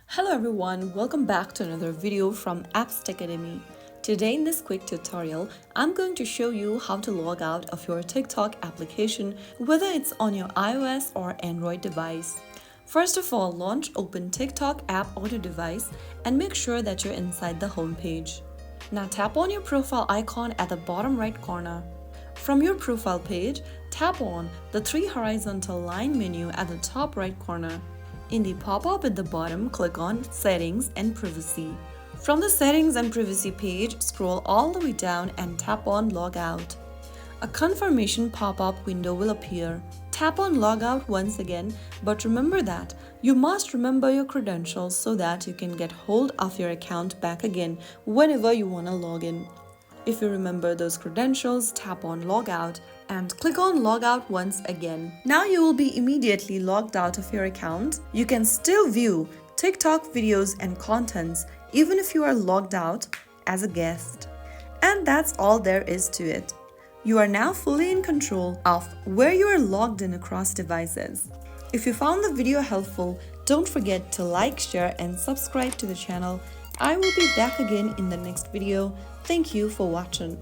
Hello everyone, welcome back to another video from Apps Tech Academy. Today in this quick tutorial, I'm going to show you how to log out of your TikTok application, whether it's on your iOS or Android device. First of all, launch Open TikTok app on your device and make sure that you're inside the home page. Now tap on your profile icon at the bottom right corner. From your profile page, tap on the three horizontal line menu at the top right corner. In the pop-up at the bottom, click on Settings and Privacy. From the Settings and Privacy page, scroll all the way down and tap on Logout. A confirmation pop-up window will appear. Tap on Logout once again, but remember that you must remember your credentials so that you can get hold of your account back again whenever you want to log in. If you remember those credentials, tap on Logout and click on Logout once again. Now you will be immediately logged out of your account. You can still view TikTok videos and contents even if you are logged out as a guest. And that's all there is to it. You are now fully in control of where you are logged in across devices. If you found the video helpful, don't forget to like, share and subscribe to the channel. I will be back again in the next video. Thank you for watching.